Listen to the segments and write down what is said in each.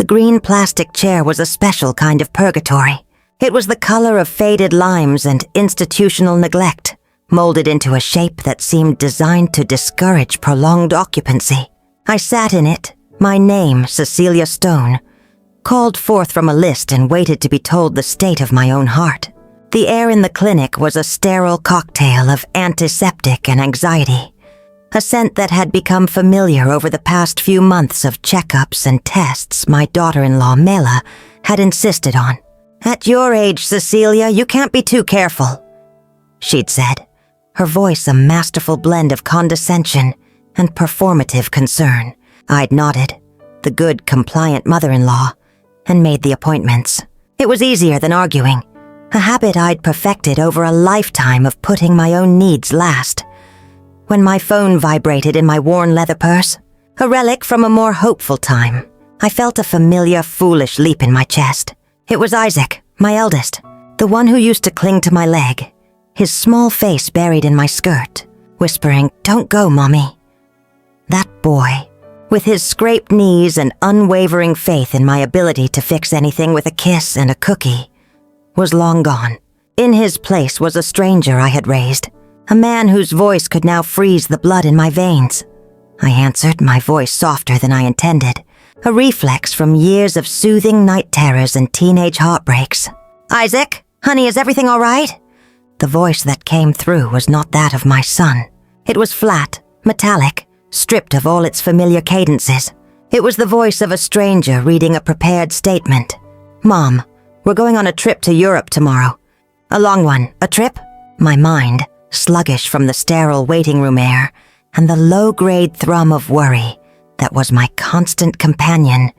green plastic chair was a special kind of purgatory. It was the color of faded limes and institutional neglect, molded into a shape that seemed designed to discourage prolonged occupancy. I sat in it, my name, Cecilia Stone, called forth from a list and waited to be told the state of my own heart. The air in the clinic was a sterile cocktail of antiseptic and anxiety, a scent that had become familiar over the past few months of checkups and tests my daughter-in-law, Lilaa, had insisted on. "At your age, Cecilia, you can't be too careful," she'd said, her voice a masterful blend of condescension and performative concern. I'd nodded, the good, compliant mother-in-law, and made the appointments. It was easier than arguing, a habit I'd perfected over a lifetime of putting my own needs last. When my phone vibrated in my worn leather purse, a relic from a more hopeful time, I felt a familiar, foolish leap in my chest. It was Isaac, my eldest, the one who used to cling to my leg, his small face buried in my skirt, whispering, "Don't go, Mommy." That boy, with his scraped knees and unwavering faith in my ability to fix anything with a kiss and a cookie, was long gone. In his place was a stranger I had raised, a man whose voice could now freeze the blood in my veins. I answered, my voice softer than I intended, a reflex from years of soothing night terrors and teenage heartbreaks. "Isaac, honey, is everything all right?" The voice that came through was not that of my son. It was flat, metallic, stripped of all its familiar cadences. It was the voice of a stranger reading a prepared statement. "Mom, we're going on a trip to Europe tomorrow. A long one. A trip?" My mind, sluggish from the sterile waiting room air and the low-grade thrum of worry that was my constant companion,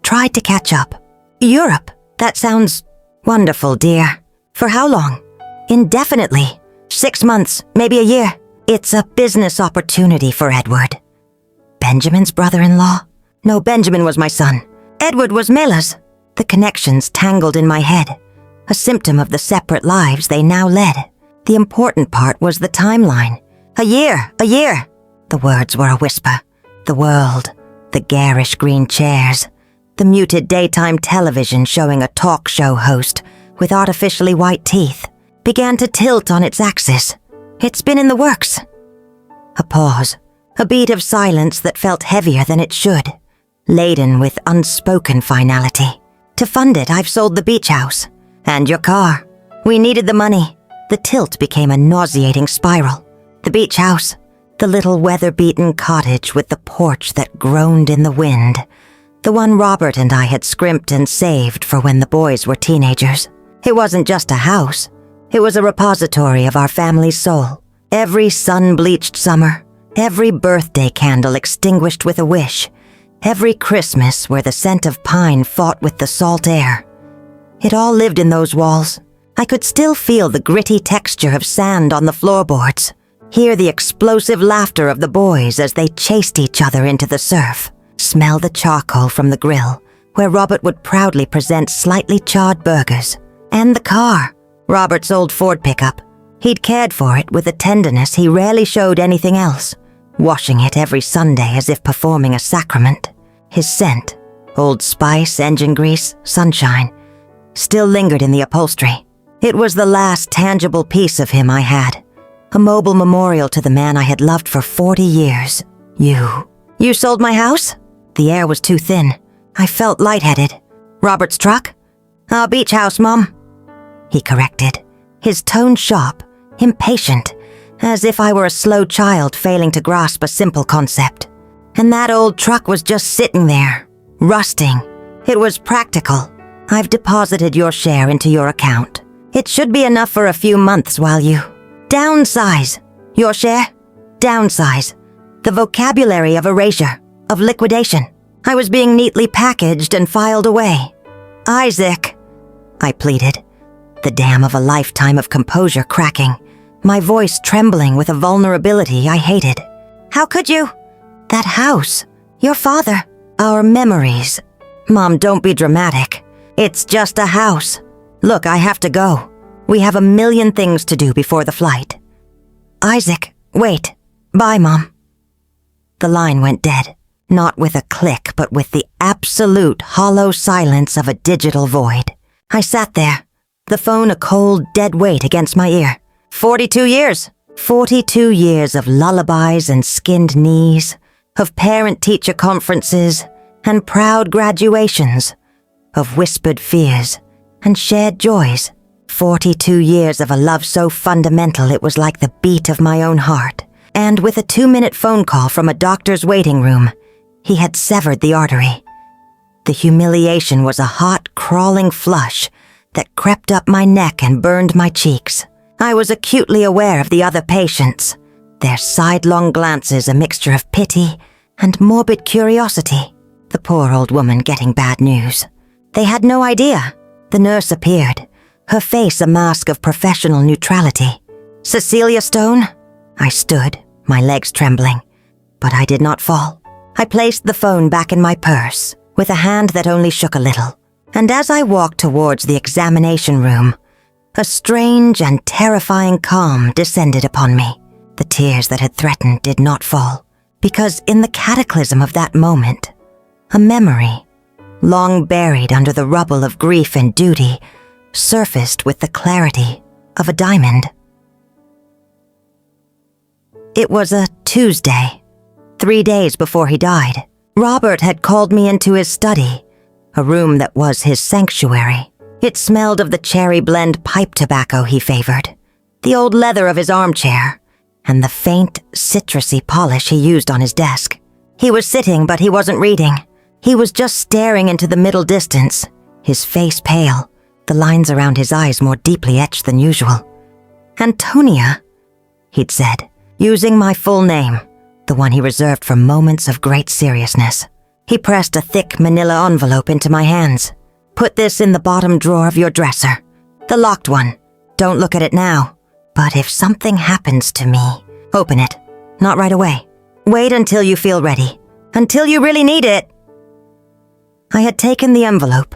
tried to catch up. "Europe? That sounds wonderful, dear. For how long?" "Indefinitely. 6 months, maybe a year. It's a business opportunity for Edward." Benjamin's brother-in-law? No, Benjamin was my son. Edward was Milaa's. The connections tangled in my head, a symptom of the separate lives they now led. The important part was the timeline. A year. The words were a whisper. The world, the garish green chairs, the muted daytime television showing a talk show host with artificially white teeth, began to tilt on its axis. "It's been in the works." A pause, a beat of silence that felt heavier than it should, laden with unspoken finality. "To fund it, I've sold the beach house. And your car. We needed the money." The tilt became a nauseating spiral. The beach house, the little weather-beaten cottage with the porch that groaned in the wind, the one Robert and I had scrimped and saved for when the boys were teenagers. It wasn't just a house. It was a repository of our family's soul. Every sun-bleached summer, every birthday candle extinguished with a wish, every Christmas where the scent of pine fought with the salt air. It all lived in those walls. I could still feel the gritty texture of sand on the floorboards, hear the explosive laughter of the boys as they chased each other into the surf, smell the charcoal from the grill, where Robert would proudly present slightly charred burgers, and the car, Robert's old Ford pickup. He'd cared for it with a tenderness he rarely showed anything else, washing it every Sunday as if performing a sacrament. His scent, Old Spice, engine grease, sunshine, still lingered in the upholstery. It was the last tangible piece of him I had, a mobile memorial to the man I had loved for 40 years. You sold my house?" The air was too thin. I felt lightheaded. "Robert's truck?" "Our beach house, Mom," he corrected, his tone sharp, impatient, as if I were a slow child failing to grasp a simple concept. "And that old truck was just sitting there, rusting. It was practical. I've deposited your share into your account. It should be enough for a few months while you downsize. Your share? Downsize. The vocabulary of erasure, of liquidation. I was being neatly packaged and filed away. "Isaac," I pleaded, the dam of a lifetime of composure cracking, my voice trembling with a vulnerability I hated. "How could you? That house, your father, our memories." "Mom, don't be dramatic. It's just a house. Look, I have to go. We have a million things to do before the flight." "Isaac, wait. Bye, Mom." The line went dead. Not with a click, but with the absolute hollow silence of a digital void. I sat there, the phone a cold, dead weight against my ear. 42 years. 42 years of lullabies and skinned knees, of parent-teacher conferences and proud graduations, of whispered fears and shared joys. 42 years of a love so fundamental it was like the beat of my own heart. And with a 2-minute phone call from a doctor's waiting room, he had severed the artery. The humiliation was a hot, crawling flush that crept up my neck and burned my cheeks. I was acutely aware of the other patients, their sidelong glances a mixture of pity and morbid curiosity. The poor old woman getting bad news. They had no idea. The nurse appeared, her face a mask of professional neutrality. Cecilia Stone? I stood, my legs trembling, but I did not fall. I placed the phone back in my purse, with a hand that only shook a little, and as I walked towards the examination room, a strange and terrifying calm descended upon me. The tears that had threatened did not fall, because in the cataclysm of that moment, a memory, long buried under the rubble of grief and duty, surfaced with the clarity of a diamond. It was a Tuesday, 3 days before he died. Robert had called me into his study, a room that was his sanctuary. It smelled of the cherry blend pipe tobacco he favored, the old leather of his armchair, and the faint, citrusy polish he used on his desk. He was sitting, but he wasn't reading. He was just staring into the middle distance, his face pale, the lines around his eyes more deeply etched than usual. "Antonia," he'd said, using my full name, the one he reserved for moments of great seriousness. He pressed a thick manila envelope into my hands. "Put this in the bottom drawer of your dresser. The locked one. Don't look at it now. But if something happens to me, open it. Not right away. Wait until you feel ready. Until you really need it." I had taken the envelope,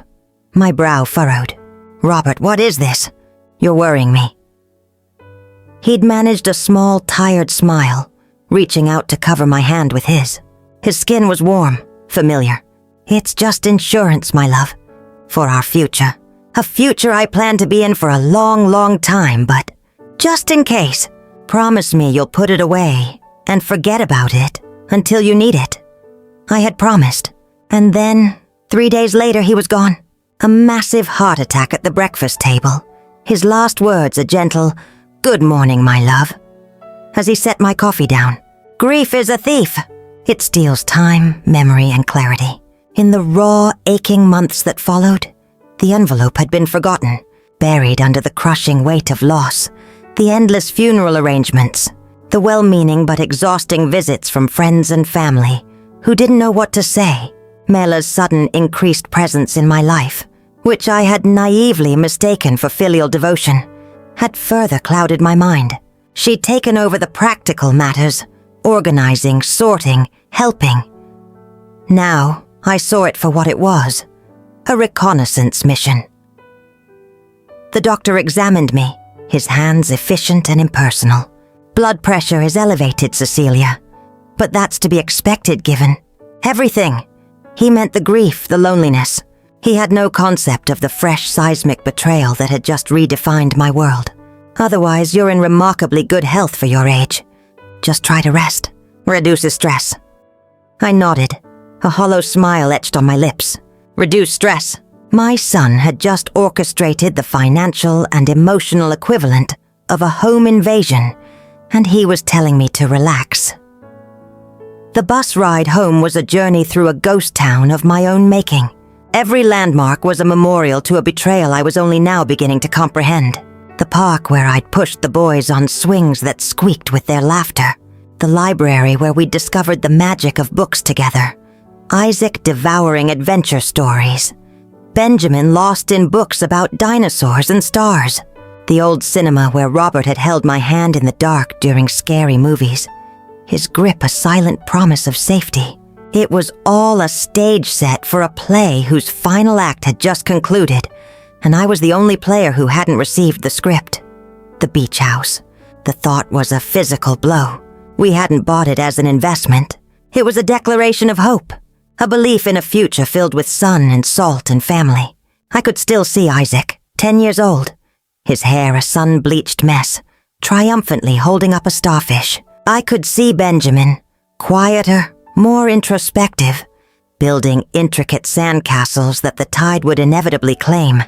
my brow furrowed. "Robert, what is this? You're worrying me." He'd managed a small, tired smile, reaching out to cover my hand with his. His skin was warm, familiar. "It's just insurance, my love. For our future. A future I plan to be in for a long, long time, but just in case, promise me you'll put it away and forget about it until you need it." I had promised. And then, 3 days later, he was gone. A massive heart attack at the breakfast table. His last words a gentle, "Good morning, my love," as he set my coffee down. Grief is a thief. It steals time, memory, and clarity. In the raw, aching months that followed, the envelope had been forgotten, buried under the crushing weight of loss, the endless funeral arrangements, the well-meaning but exhausting visits from friends and family who didn't know what to say. Mela's sudden increased presence in my life, which I had naively mistaken for filial devotion, had further clouded my mind. She'd taken over the practical matters, organizing, sorting, helping. Now, I saw it for what it was, a reconnaissance mission. The doctor examined me, his hands efficient and impersonal. "Blood pressure is elevated, Cecilia, but that's to be expected given everything." He meant the grief, the loneliness. He had no concept of the fresh seismic betrayal that had just redefined my world. "Otherwise, you're in remarkably good health for your age. Just try to rest, reduces stress." I nodded, a hollow smile etched on my lips. Reduce stress. My son had just orchestrated the financial and emotional equivalent of a home invasion, and he was telling me to relax. The bus ride home was a journey through a ghost town of my own making. Every landmark was a memorial to a betrayal I was only now beginning to comprehend. The park where I'd pushed the boys on swings that squeaked with their laughter. The library where we'd discovered the magic of books together. Isaac devouring adventure stories. Benjamin lost in books about dinosaurs and stars. The old cinema where Robert had held my hand in the dark during scary movies. His grip a silent promise of safety. It was all a stage set for a play whose final act had just concluded, and I was the only player who hadn't received the script. The beach house. The thought was a physical blow. We hadn't bought it as an investment. It was a declaration of hope, a belief in a future filled with sun and salt and family. I could still see Isaac, 10 years old, his hair a sun-bleached mess, triumphantly holding up a starfish. I could see Benjamin, quieter, more introspective, building intricate sandcastles that the tide would inevitably claim,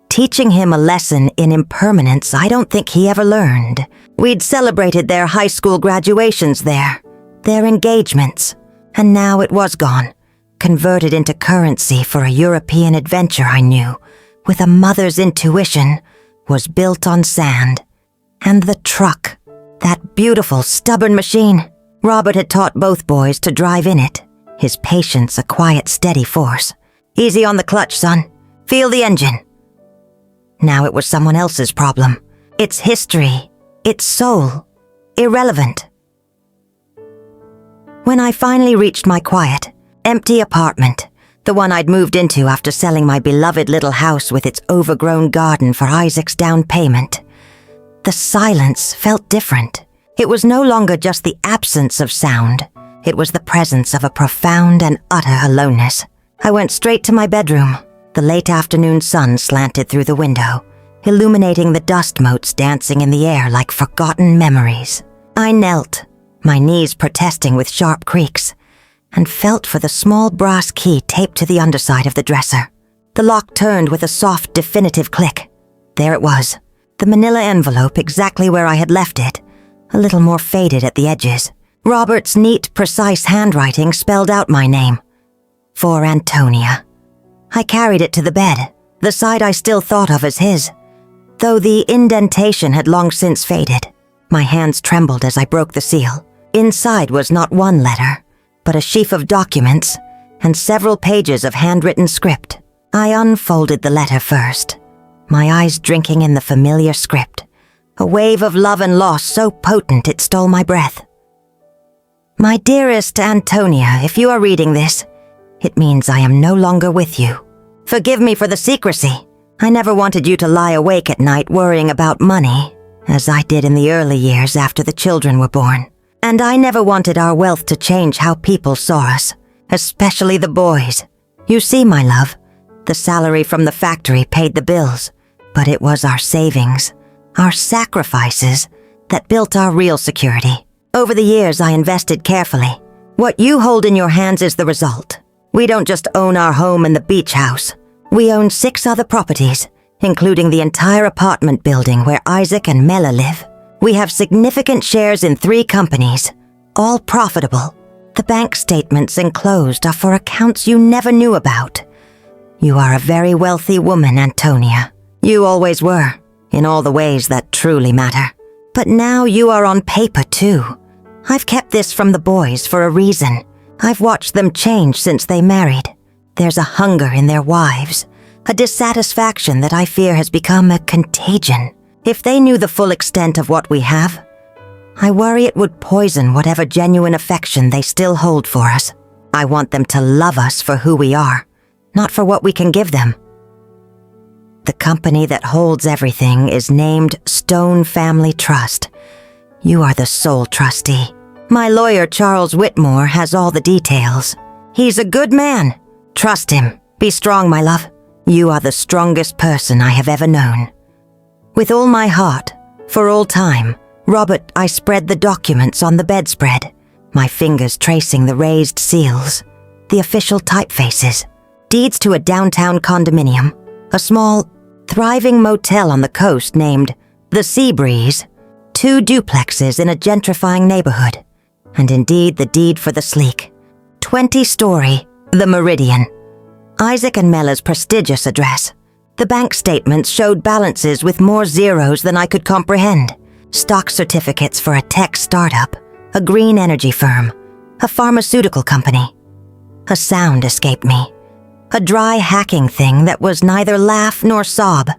teaching him a lesson in impermanence I don't think he ever learned. We'd celebrated their high school graduations there, their engagements, and now it was gone, converted into currency for a European adventure I knew, with a mother's intuition, was built on sand. And the truck, that beautiful, stubborn machine. Robert had taught both boys to drive in it, his patience a quiet, steady force. Easy on the clutch, son. Feel the engine. Now it was someone else's problem. Its history, its soul, irrelevant. When I finally reached my quiet, empty apartment, the one I'd moved into after selling my beloved little house with its overgrown garden for Isaac's down payment, the silence felt different. It was no longer just the absence of sound. It was the presence of a profound and utter aloneness. I went straight to my bedroom. The late afternoon sun slanted through the window, illuminating the dust motes dancing in the air like forgotten memories. I knelt, my knees protesting with sharp creaks, and felt for the small brass key taped to the underside of the dresser. The lock turned with a soft, definitive click. There it was, the manila envelope exactly where I had left it, a little more faded at the edges. Robert's neat, precise handwriting spelled out my name. For Antonia. I carried it to the bed, the side I still thought of as his, though the indentation had long since faded. My hands trembled as I broke the seal. Inside was not one letter, but a sheaf of documents and several pages of handwritten script. I unfolded the letter first, my eyes drinking in the familiar script, a wave of love and loss so potent it stole my breath. My dearest Antonia, if you are reading this, it means I am no longer with you. Forgive me for the secrecy. I never wanted you to lie awake at night worrying about money, as I did in the early years after the children were born. And I never wanted our wealth to change how people saw us, especially the boys. You see, my love, the salary from the factory paid the bills, but it was our savings, our sacrifices, that built our real security. Over the years, I invested carefully. What you hold in your hands is the result. We don't just own our home and the beach house. We own 6 other properties, including the entire apartment building where Isaac and Mela live. We have significant shares in 3 companies, all profitable. The bank statements enclosed are for accounts you never knew about. You are a very wealthy woman, Antonia. You always were, in all the ways that truly matter. But now you are on paper, too. I've kept this from the boys for a reason. I've watched them change since they married. There's a hunger in their wives, a dissatisfaction that I fear has become a contagion. If they knew the full extent of what we have, I worry it would poison whatever genuine affection they still hold for us. I want them to love us for who we are, not for what we can give them. The company that holds everything is named Stone Family Trust. You are the sole trustee. My lawyer, Charles Whitmore, has all the details. He's a good man. Trust him. Be strong, my love. You are the strongest person I have ever known. With all my heart, for all time, Robert, I spread the documents on the bedspread, my fingers tracing the raised seals, the official typefaces, deeds to a downtown condominium, a small, thriving motel on the coast named The Sea Breeze, 2 duplexes in a gentrifying neighborhood, and indeed the deed for the sleek, 20-story, The Meridian, Isaac and Mela's prestigious address. The bank statements showed balances with more zeros than I could comprehend. Stock certificates for a tech startup, a green energy firm, a pharmaceutical company. A sound escaped me. A dry hacking thing that was neither laugh nor sob.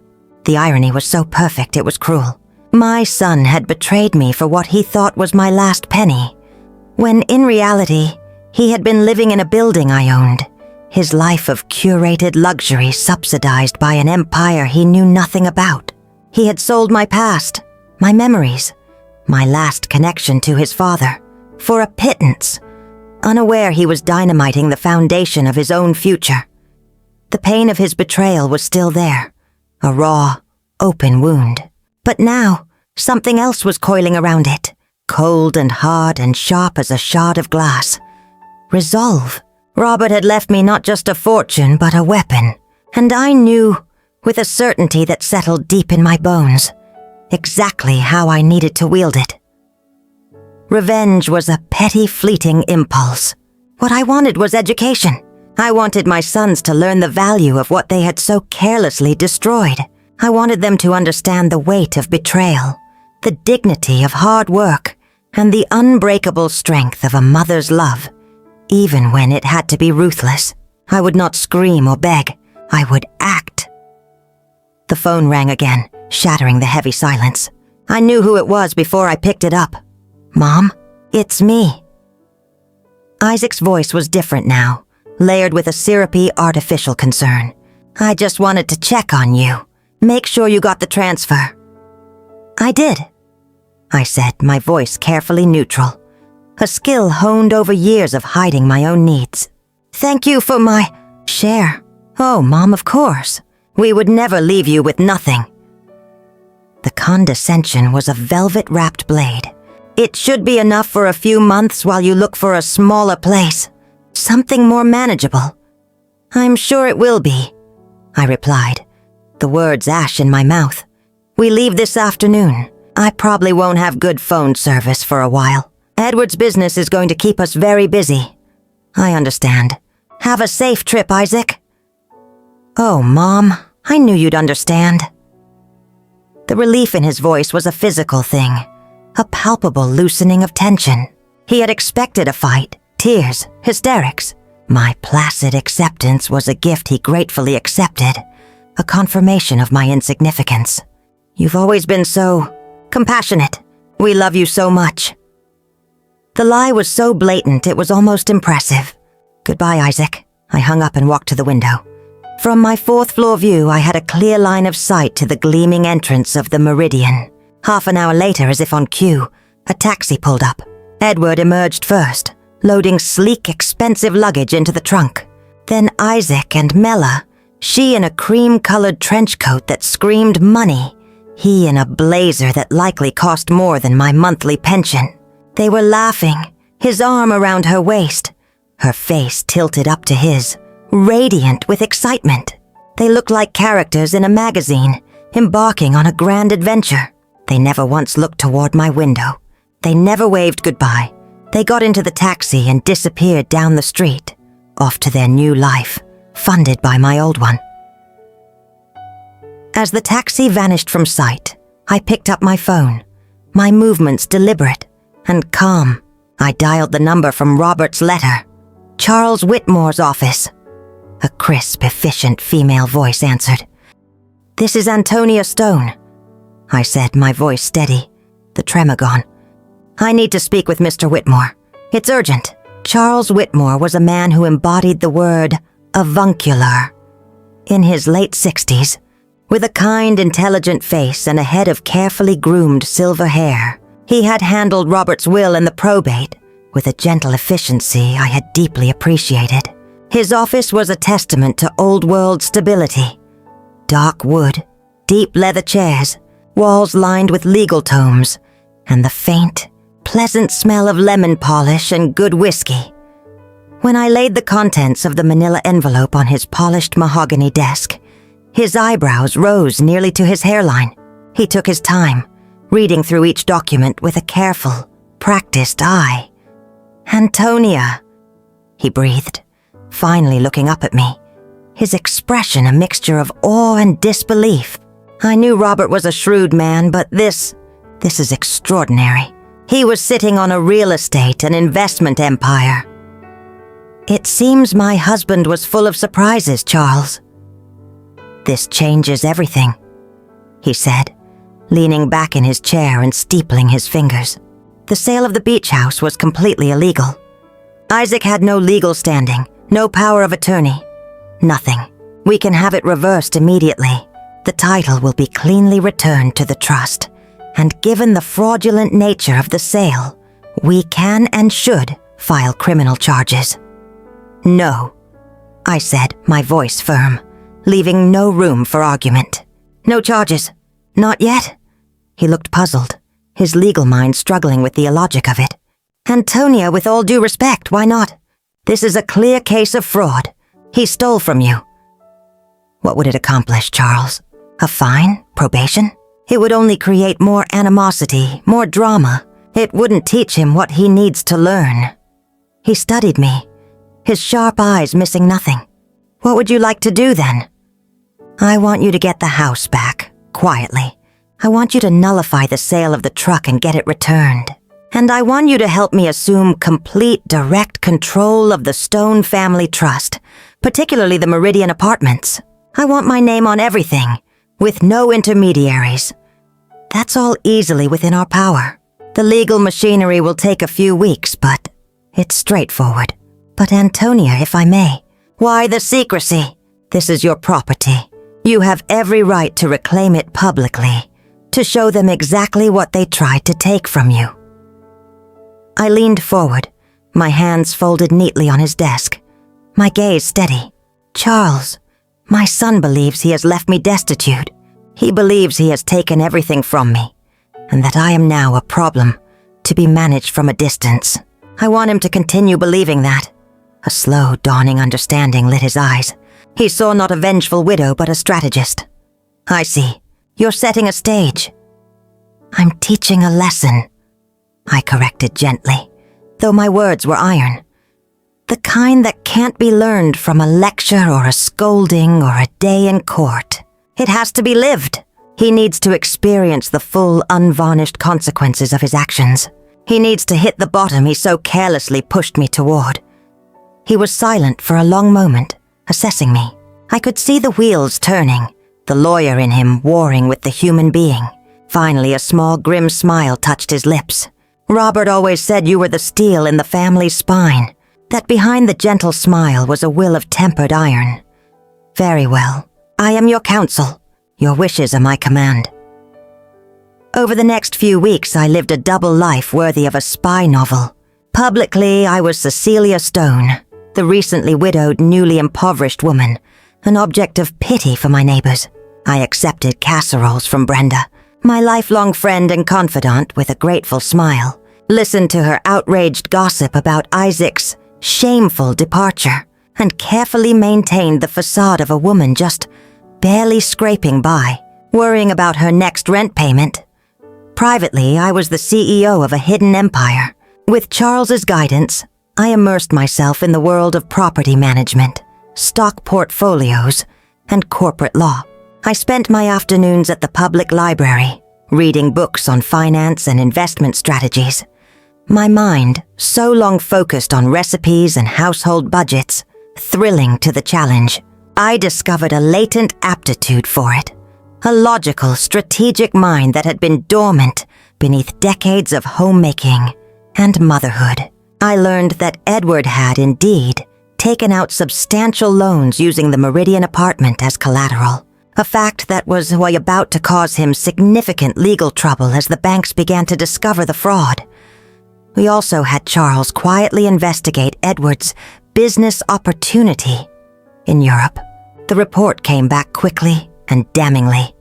The irony was so perfect it was cruel. My son had betrayed me for what he thought was my last penny, when in reality, he had been living in a building I owned, his life of curated luxury subsidized by an empire he knew nothing about. He had sold my past, my memories, my last connection to his father, for a pittance, unaware he was dynamiting the foundation of his own future. The pain of his betrayal was still there, a raw, open wound. But now, something else was coiling around it, cold and hard and sharp as a shard of glass. Resolve. Robert had left me not just a fortune, but a weapon, and I knew, with a certainty that settled deep in my bones, exactly how I needed to wield it. Revenge was a petty, fleeting impulse. What I wanted was education. I wanted my sons to learn the value of what they had so carelessly destroyed. I wanted them to understand the weight of betrayal, the dignity of hard work, and the unbreakable strength of a mother's love, even when it had to be ruthless. I would not scream or beg. I would act. The phone rang again, shattering the heavy silence. I knew who it was before I picked it up. "Mom, it's me." Isaac's voice was different now, layered with a syrupy, artificial concern. "I just wanted to check on you. Make sure you got the transfer." "I did," I said, my voice carefully neutral, a skill honed over years of hiding my own needs. "Thank you for my share." "Oh, Mom, of course. We would never leave you with nothing." The condescension was a velvet-wrapped blade. "It should be enough for a few months while you look for a smaller place. Something more manageable." "I'm sure it will be," I replied, the words ash in my mouth. "We leave this afternoon. I probably won't have good phone service for a while. Edward's business is going to keep us very busy." "I understand. Have a safe trip, Isaac." "Oh, Mom, I knew you'd understand." The relief in his voice was a physical thing, a palpable loosening of tension. He had expected a fight, tears, hysterics. My placid acceptance was a gift he gratefully accepted, a confirmation of my insignificance. "You've always been so compassionate. We love you so much." The lie was so blatant it was almost impressive. "Goodbye, Isaac." I hung up and walked to the window. From my fourth-floor view, I had a clear line of sight to the gleaming entrance of the Meridian. Half an hour later, as if on cue, a taxi pulled up. Edward emerged first, loading sleek, expensive luggage into the trunk. Then Isaac and Mela, she in a cream-colored trench coat that screamed money, he in a blazer that likely cost more than my monthly pension. They were laughing, his arm around her waist, her face tilted up to his, radiant with excitement. They looked like characters in a magazine, embarking on a grand adventure. They never once looked toward my window. They never waved goodbye. They got into the taxi and disappeared down the street, off to their new life, funded by my old one. As the taxi vanished from sight, I picked up my phone, my movements deliberate and calm. I dialed the number from Robert's letter, Charles Whitmore's office. A crisp, efficient female voice answered. "This is Antonia Stone," I said, my voice steady, the tremor gone. "I need to speak with Mr. Whitmore. It's urgent." Charles Whitmore was a man who embodied the word avuncular. In his late 60s, with a kind, intelligent face and a head of carefully groomed silver hair, he had handled Robert's will and the probate with a gentle efficiency I had deeply appreciated. His office was a testament to old-world stability. Dark wood, deep leather chairs, walls lined with legal tomes, and the faint, pleasant smell of lemon polish and good whiskey. When I laid the contents of the manila envelope on his polished mahogany desk, his eyebrows rose nearly to his hairline. He took his time, reading through each document with a careful, practiced eye. "Antonia," he breathed, finally looking up at me, his expression a mixture of awe and disbelief. I knew Robert was a shrewd man, but this is extraordinary. He was sitting on a real estate and investment empire. "It seems my husband was full of surprises, Charles." "This changes everything," he said, leaning back in his chair and steepling his fingers. "The sale of the beach house was completely illegal. Isaac had no legal standing, no power of attorney. Nothing. We can have it reversed immediately. The title will be cleanly returned to the trust, and given the fraudulent nature of the sale, we can and should file criminal charges. No, I said, my voice firm, leaving no room for argument. No charges. Not yet? He looked puzzled, his legal mind struggling with the illogic of it. Antonia, with all due respect, why not? This is a clear case of fraud. He stole from you. What would it accomplish, Charles? A fine? Probation? It would only create more animosity, more drama. It wouldn't teach him what he needs to learn. He studied me, his sharp eyes missing nothing. What would you like to do then? I want you to get the house back, quietly. I want you to nullify the sale of the truck and get it returned. And I want you to help me assume complete, direct control of the Stone Family Trust, particularly the Meridian Apartments. I want my name on everything, with no intermediaries. That's all easily within our power. The legal machinery will take a few weeks, but it's straightforward. But Antonia, if I may, why the secrecy? This is your property. You have every right to reclaim it publicly, to show them exactly what they tried to take from you. I leaned forward, my hands folded neatly on his desk, my gaze steady. Charles, my son believes he has left me destitute. He believes he has taken everything from me, and that I am now a problem to be managed from a distance. I want him to continue believing that. A slow, dawning understanding lit his eyes. He saw not a vengeful widow, but a strategist. I see. You're setting a stage. I'm teaching a lesson, I corrected gently, though my words were iron. The kind that can't be learned from a lecture or a scolding or a day in court. It has to be lived. He needs to experience the full, unvarnished consequences of his actions. He needs to hit the bottom he so carelessly pushed me toward. He was silent for a long moment, assessing me. I could see the wheels turning, the lawyer in him warring with the human being. Finally, a small, grim smile touched his lips. Robert always said you were the steel in the family's spine, that behind the gentle smile was a will of tempered iron. Very well. I am your counsel. Your wishes are my command. Over the next few weeks, I lived a double life worthy of a spy novel. Publicly, I was Cecilia Stone, the recently widowed, newly impoverished woman, an object of pity for my neighbors. I accepted casseroles from Brenda, my lifelong friend and confidant, with a grateful smile, listened to her outraged gossip about Isaac's shameful departure, and carefully maintained the facade of a woman just barely scraping by, worrying about her next rent payment. Privately, I was the CEO of a hidden empire. With Charles's guidance, I immersed myself in the world of property management, stock portfolios, and corporate law. I spent my afternoons at the public library, reading books on finance and investment strategies. My mind, so long focused on recipes and household budgets, thrilling to the challenge, I discovered a latent aptitude for it. A logical, strategic mind that had been dormant beneath decades of homemaking and motherhood. I learned that Edward had, indeed, taken out substantial loans using the Meridian apartment as collateral, a fact that was about to cause him significant legal trouble as the banks began to discover the fraud. We also had Charles quietly investigate Edward's business opportunity in Europe. The report came back quickly and damningly.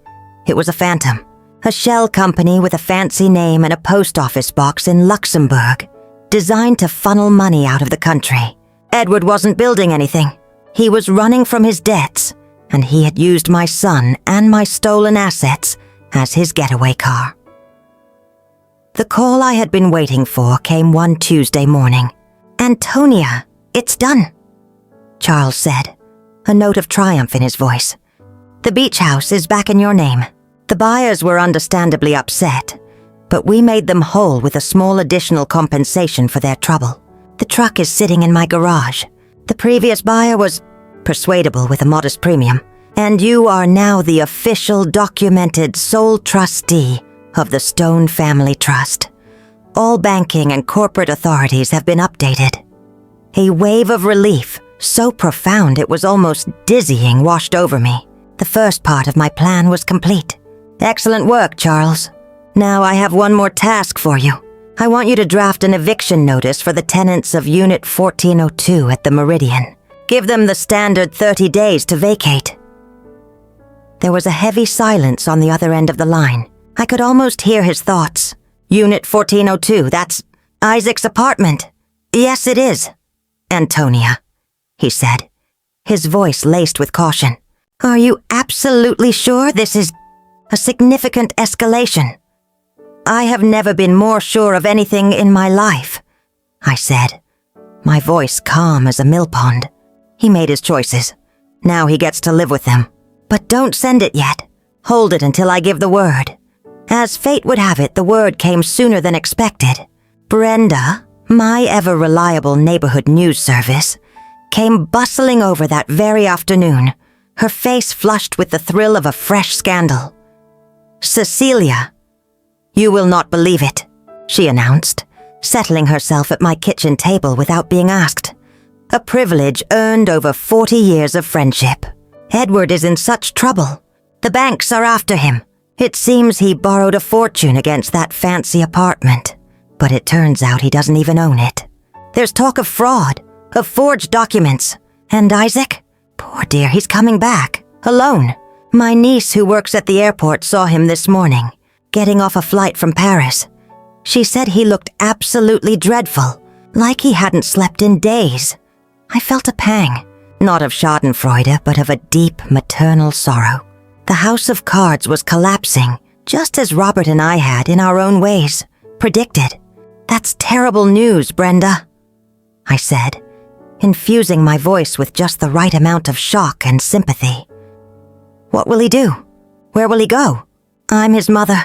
It was a phantom, a shell company with a fancy name and a post office box in Luxembourg, designed to funnel money out of the country. Edward wasn't building anything. He was running from his debts, and he had used my son and my stolen assets as his getaway car. The call I had been waiting for came one Tuesday morning. "Antonia, it's done," Charles said, a note of triumph in his voice. "The beach house is back in your name." The buyers were understandably upset, but we made them whole with a small additional compensation for their trouble. The truck is sitting in my garage. The previous buyer was persuadable with a modest premium, and you are now the official documented sole trustee of the Stone Family Trust. All banking and corporate authorities have been updated. A wave of relief, so profound it was almost dizzying, washed over me. The first part of my plan was complete. Excellent work, Charles. Now I have one more task for you. I want you to draft an eviction notice for the tenants of Unit 1402 at the Meridian. Give them the standard 30 days to vacate." There was a heavy silence on the other end of the line. I could almost hear his thoughts. "Unit 1402, that's Isaac's apartment." "Yes, it is, Antonia," he said, his voice laced with caution. "Are you absolutely sure this is a significant escalation?" "I have never been more sure of anything in my life," I said, my voice calm as a millpond. He made his choices. Now he gets to live with them. But don't send it yet. Hold it until I give the word. As fate would have it, the word came sooner than expected. Brenda, my ever-reliable neighborhood news service, came bustling over that very afternoon, her face flushed with the thrill of a fresh scandal. "Cecilia, you will not believe it," she announced, settling herself at my kitchen table without being asked. "A privilege earned over 40 years of friendship. Edward is in such trouble. The banks are after him. It seems he borrowed a fortune against that fancy apartment, but it turns out he doesn't even own it. There's talk of fraud, of forged documents. And Isaac? Poor dear, he's coming back, alone. My niece who works at the airport saw him this morning, getting off a flight from Paris. She said he looked absolutely dreadful, like he hadn't slept in days. I felt a pang, not of schadenfreude, but of a deep maternal sorrow. The house of cards was collapsing, just as Robert and I had, in our own ways, predicted. "That's terrible news, Brenda," I said, infusing my voice with just the right amount of shock and sympathy. "What will he do? Where will he go?" "I'm his mother,"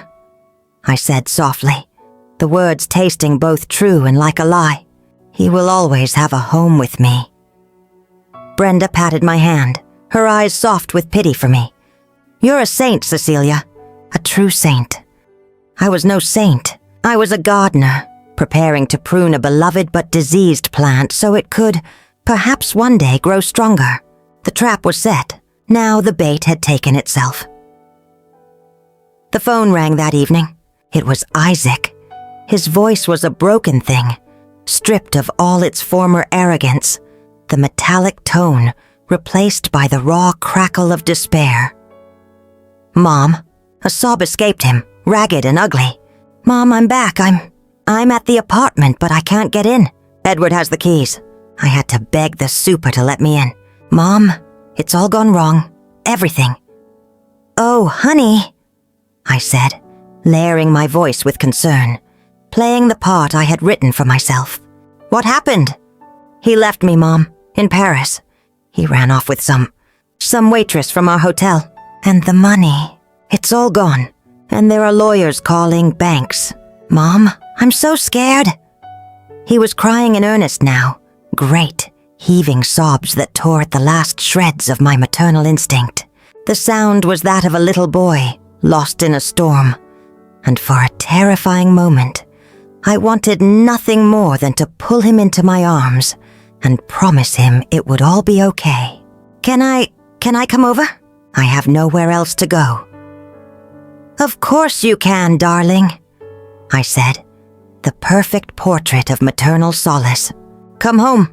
I said softly, the words tasting both true and like a lie. "He will always have a home with me." Brenda patted my hand, her eyes soft with pity for me. "You're a saint, Cecilia, a true saint." I was no saint. I was a gardener, preparing to prune a beloved but diseased plant so it could, perhaps one day, grow stronger. The trap was set. Now the bait had taken itself. The phone rang that evening. It was Isaac. His voice was a broken thing, stripped of all its former arrogance, the metallic tone replaced by the raw crackle of despair. "Mom," a sob escaped him, ragged and ugly. "Mom, I'm back. I'm at the apartment, but I can't get in. Edward has the keys. I had to beg the super to let me in. Mom, it's all gone wrong. Everything." "Oh, honey," I said, layering my voice with concern, playing the part I had written for myself. "What happened?" "He left me, Mom, in Paris. He ran off with some waitress from our hotel. And the money, it's all gone. And there are lawyers calling banks. Mom, I'm so scared." He was crying in earnest now, great, heaving sobs that tore at the last shreds of my maternal instinct. The sound was that of a little boy, lost in a storm. And for a terrifying moment, I wanted nothing more than to pull him into my arms and promise him it would all be okay. Can I come over? I have nowhere else to go." "Of course you can, darling," I said, the perfect portrait of maternal solace. "Come home."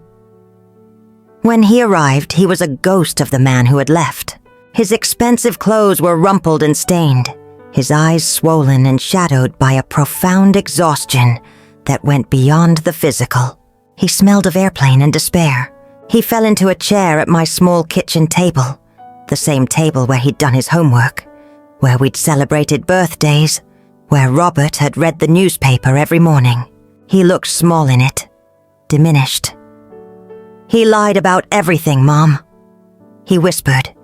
When he arrived, he was a ghost of the man who had left. His expensive clothes were rumpled and stained, his eyes swollen and shadowed by a profound exhaustion that went beyond the physical. He smelled of airplane and despair. He fell into a chair at my small kitchen table, the same table where he'd done his homework, where we'd celebrated birthdays, where Robert had read the newspaper every morning. He looked small in it, diminished. "He lied about everything, Mom," he whispered,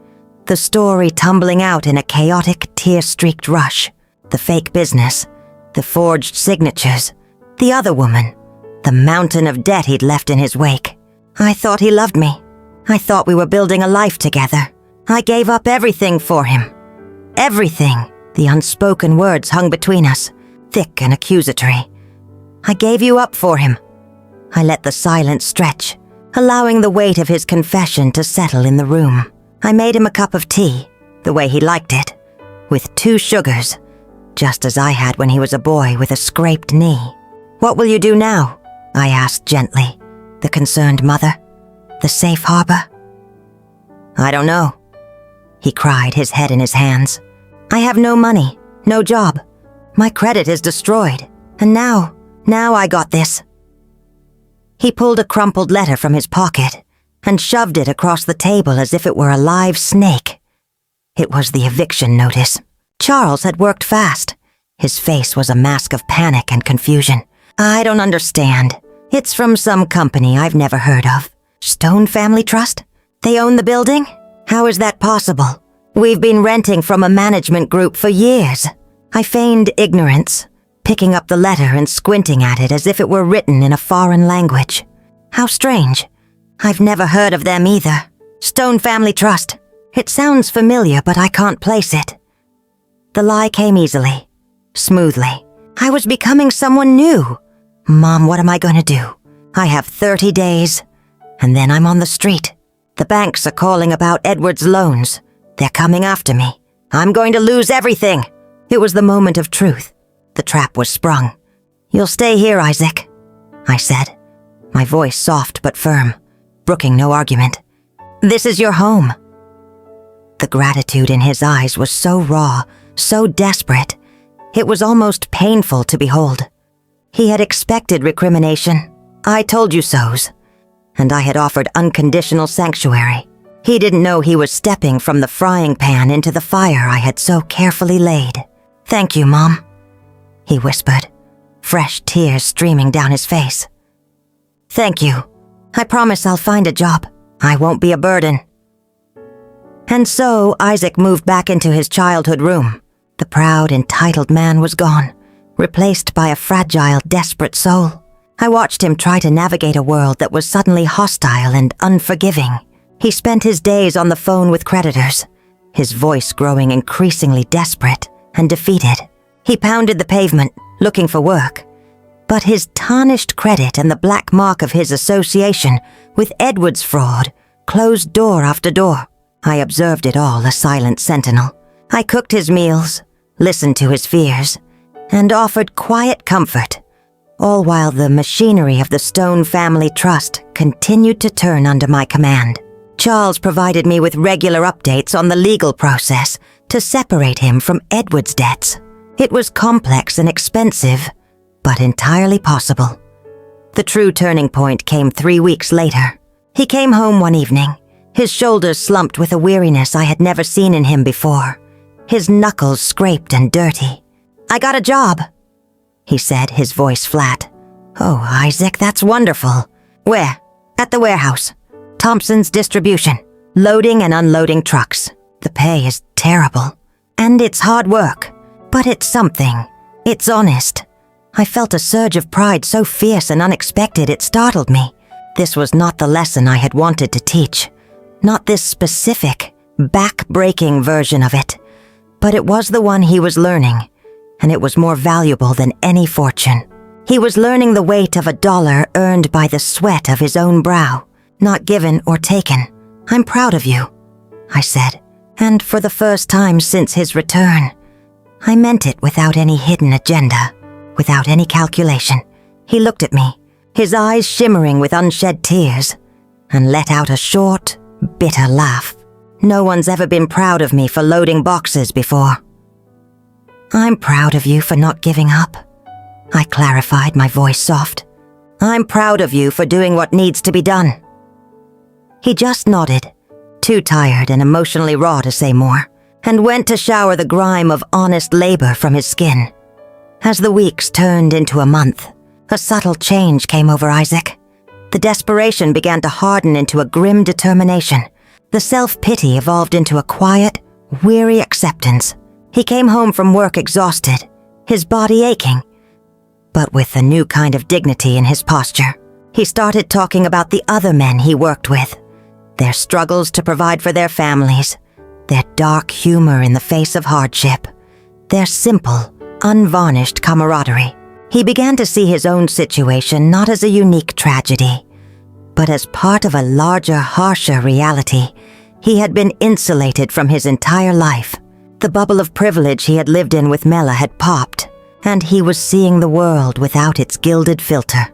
the story tumbling out in a chaotic, tear-streaked rush. The fake business, the forged signatures, the other woman, the mountain of debt he'd left in his wake. I thought he loved me. I thought we were building a life together. I gave up everything for him. Everything. The unspoken words hung between us, thick and accusatory. I gave you up for him. I let the silence stretch, allowing the weight of his confession to settle in the room. I made him a cup of tea, the way he liked it, with 2 sugars, just as I had when he was a boy with a scraped knee. What will you do now? I asked gently, the concerned mother. The safe harbor? I don't know, he cried, his head in his hands. I have no money, no job. My credit is destroyed. And now I got this. He pulled a crumpled letter from his pocket and shoved it across the table as if it were a live snake. It was the eviction notice. Charles had worked fast. His face was a mask of panic and confusion. I don't understand. It's from some company I've never heard of. Stone Family Trust? They own the building? How is that possible? We've been renting from a management group for years. I feigned ignorance, picking up the letter and squinting at it as if it were written in a foreign language. How strange. I've never heard of them either. Stone Family Trust. It sounds familiar, but I can't place it. The lie came easily, smoothly. I was becoming someone new. Mom, what am I going to do? I have 30 days, and then I'm on the street. The banks are calling about Edward's loans. They're coming after me. I'm going to lose everything. It was the moment of truth. The trap was sprung. You'll stay here, Isaac, I said, my voice soft but firm, brooking no argument. This is your home. The gratitude in his eyes was so raw, so desperate. It was almost painful to behold. He had expected recrimination. I told you so's. And I had offered unconditional sanctuary. He didn't know he was stepping from the frying pan into the fire I had so carefully laid. Thank you, Mom, he whispered, fresh tears streaming down his face. Thank you. I promise I'll find a job. I won't be a burden. And so Isaac moved back into his childhood room. The proud, entitled man was gone, replaced by a fragile, desperate soul. I watched him try to navigate a world that was suddenly hostile and unforgiving. He spent his days on the phone with creditors, his voice growing increasingly desperate and defeated. He pounded the pavement, looking for work. But his tarnished credit and the black mark of his association with Edward's fraud closed door after door. I observed it all, a silent sentinel. I cooked his meals, listened to his fears, and offered quiet comfort, all while the machinery of the Stone Family Trust continued to turn under my command. Charles provided me with regular updates on the legal process to separate him from Edward's debts. It was complex and expensive, but entirely possible. The true turning point came 3 weeks later. He came home one evening, his shoulders slumped with a weariness I had never seen in him before, his knuckles scraped and dirty. I got a job, he said, his voice flat. Oh, Isaac, that's wonderful. Where? At the warehouse. Thompson's Distribution. Loading and unloading trucks. The pay is terrible. And it's hard work. But it's something. It's honest. I felt a surge of pride so fierce and unexpected it startled me. This was not the lesson I had wanted to teach. Not this specific, back-breaking version of it. But it was the one he was learning, and it was more valuable than any fortune. He was learning the weight of a dollar earned by the sweat of his own brow, not given or taken. I'm proud of you, I said, and for the first time since his return, I meant it without any hidden agenda, without any calculation. He looked at me, his eyes shimmering with unshed tears, and let out a short, bitter laugh. No one's ever been proud of me for loading boxes before. I'm proud of you for not giving up, I clarified, my voice soft. I'm proud of you for doing what needs to be done. He just nodded, too tired and emotionally raw to say more, and went to shower the grime of honest labor from his skin. As the weeks turned into a month, a subtle change came over Isaac. The desperation began to harden into a grim determination. The self-pity evolved into a quiet, weary acceptance. He came home from work exhausted, his body aching, but with a new kind of dignity in his posture. He started talking about the other men he worked with, their struggles to provide for their families, their dark humor in the face of hardship, their simple, unvarnished camaraderie. He began to see his own situation not as a unique tragedy, but as part of a larger, harsher reality. He had been insulated from his entire life. The bubble of privilege he had lived in with Mela had popped, and he was seeing the world without its gilded filter.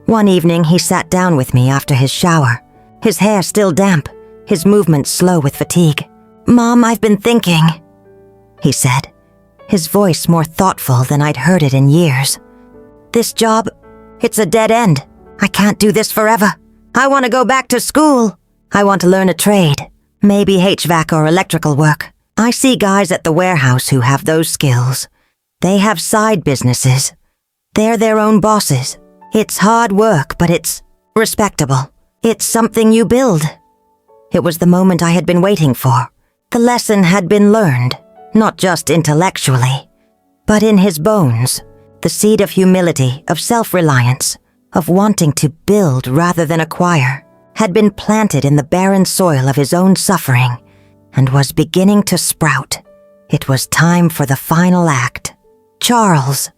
One evening he sat down with me after his shower, his hair still damp, his movements slow with fatigue. "Mom, I've been thinking," he said, his voice more thoughtful than I'd heard it in years. "This job, it's a dead end. I can't do this forever. I want to go back to school. I want to learn a trade, maybe HVAC or electrical work. I see guys at the warehouse who have those skills. They have side businesses. They're their own bosses. It's hard work, but it's respectable. It's something you build." It was the moment I had been waiting for. The lesson had been learned, not just intellectually, but in his bones. The seed of humility, of self-reliance, of wanting to build rather than acquire, had been planted in the barren soil of his own suffering and was beginning to sprout. It was time for the final act. "Charles,"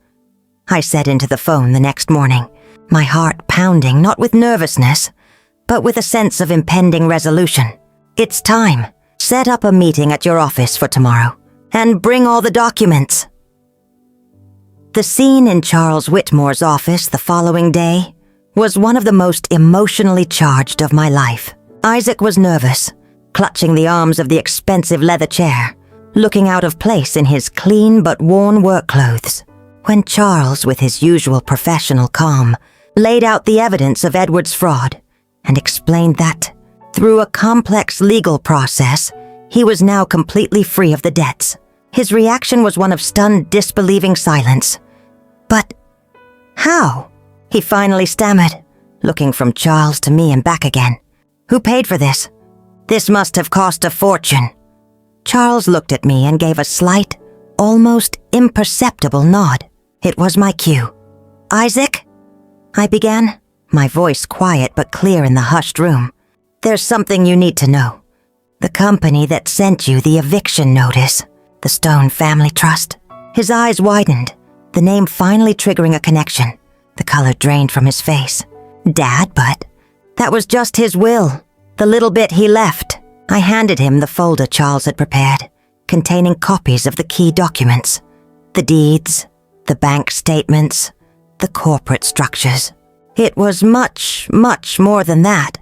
I said into the phone the next morning, my heart pounding not with nervousness, but with a sense of impending resolution. "It's time. Set up a meeting at your office for tomorrow, and bring all the documents." The scene in Charles Whitmore's office the following day was one of the most emotionally charged of my life. Isaac was nervous, clutching the arms of the expensive leather chair, looking out of place in his clean but worn work clothes, when Charles, with his usual professional calm, laid out the evidence of Edward's fraud and explained that, through a complex legal process, he was now completely free of the debts. His reaction was one of stunned, disbelieving silence. "But how?" he finally stammered, looking from Charles to me and back again. "Who paid for this? This must have cost a fortune." Charles looked at me and gave a slight, almost imperceptible nod. It was my cue. "Isaac?" I began, my voice quiet but clear in the hushed room. "There's something you need to know. The company that sent you the eviction notice, the Stone Family Trust." His eyes widened, the name finally triggering a connection. The color drained from his face. "Dad, but that was just his will, the little bit he left." I handed him the folder Charles had prepared, containing copies of the key documents, the deeds, the bank statements, the corporate structures. It was much, much more than that.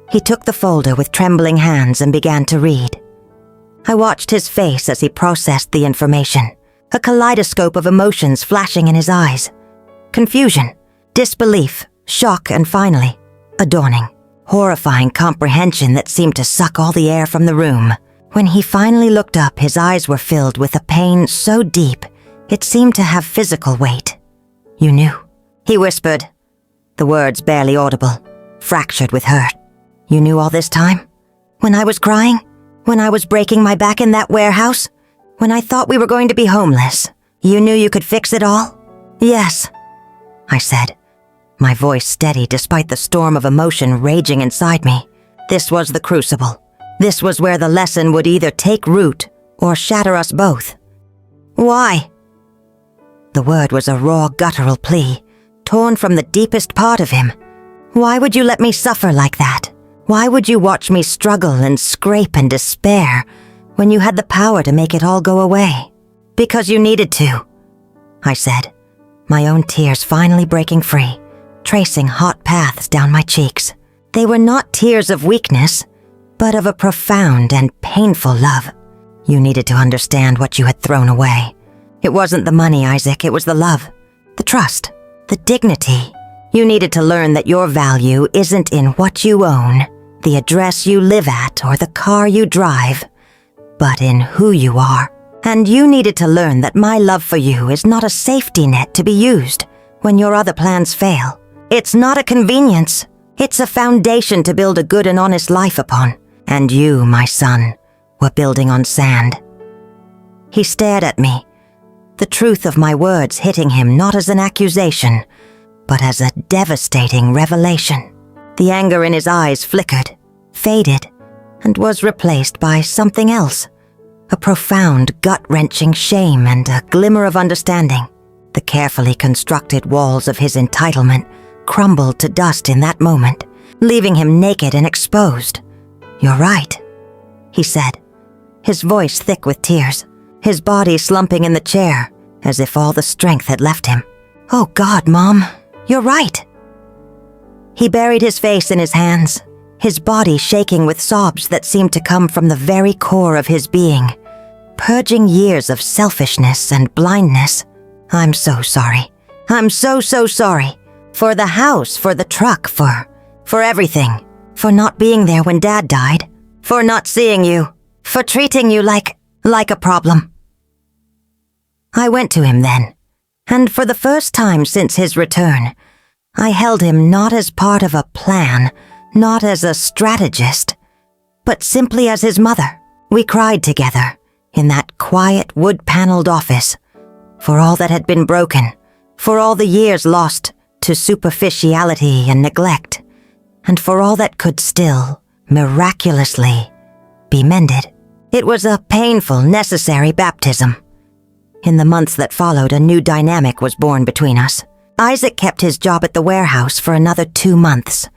He took the folder with trembling hands and began to read. I watched his face as he processed the information, a kaleidoscope of emotions flashing in his eyes. Confusion, disbelief, shock, and finally, a dawning, horrifying comprehension that seemed to suck all the air from the room. When he finally looked up, his eyes were filled with a pain so deep it seemed to have physical weight. "You knew," he whispered, the words barely audible, fractured with hurt. "You knew all this time? When I was crying? When I was breaking my back in that warehouse? When I thought we were going to be homeless? You knew you could fix it all?" "Yes," I said, my voice steady despite the storm of emotion raging inside me. This was the crucible. This was where the lesson would either take root or shatter us both. "Why?" The word was a raw, guttural plea, torn from the deepest part of him. "Why would you let me suffer like that? Why would you watch me struggle and scrape and despair when you had the power to make it all go away?" "Because you needed to," I said, my own tears finally breaking free, tracing hot paths down my cheeks. They were not tears of weakness, but of a profound and painful love. "You needed to understand what you had thrown away. It wasn't the money, Isaac, it was the love, the trust, the dignity. You needed to learn that your value isn't in what you own, the address you live at, or the car you drive, but in who you are. And you needed to learn that my love for you is not a safety net to be used when your other plans fail. It's not a convenience. It's a foundation to build a good and honest life upon. And you, my son, were building on sand." He stared at me, the truth of my words hitting him not as an accusation, but as a devastating revelation. The anger in his eyes flickered, faded, and was replaced by something else, a profound, gut-wrenching shame and a glimmer of understanding. The carefully constructed walls of his entitlement crumbled to dust in that moment, leaving him naked and exposed. "You're right," he said, his voice thick with tears, his body slumping in the chair, as if all the strength had left him. "Oh God, Mom, you're right." He buried his face in his hands, his body shaking with sobs that seemed to come from the very core of his being, purging years of selfishness and blindness. "I'm so sorry. I'm so sorry. For the house, for the truck, for everything. For not being there when Dad died. For not seeing you. For treating you like a problem." I went to him then, and for the first time since his return, I held him not as part of a plan, not as a strategist, but simply as his mother. We cried together in that quiet wood-paneled office for all that had been broken, for all the years lost to superficiality and neglect, and for all that could still, miraculously, be mended. It was a painful, necessary baptism. In the months that followed, a new dynamic was born between us. Isaac kept his job at the warehouse for another 2 months,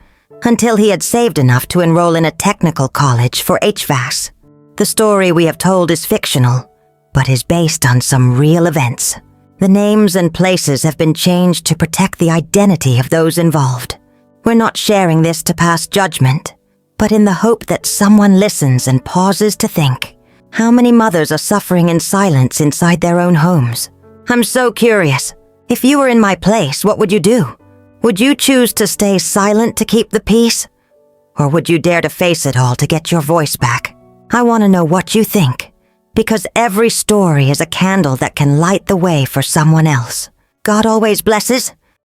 until he had saved enough to enroll in a technical college for HVAC. The story we have told is fictional, but is based on some real events. The names and places have been changed to protect the identity of those involved. We're not sharing this to pass judgment, but in the hope that someone listens and pauses to think. How many mothers are suffering in silence inside their own homes? I'm so curious. If you were in my place, what would you do? Would you choose to stay silent to keep the peace? Or would you dare to face it all to get your voice back? I want to know what you think, because every story is a candle that can light the way for someone else. God always blesses.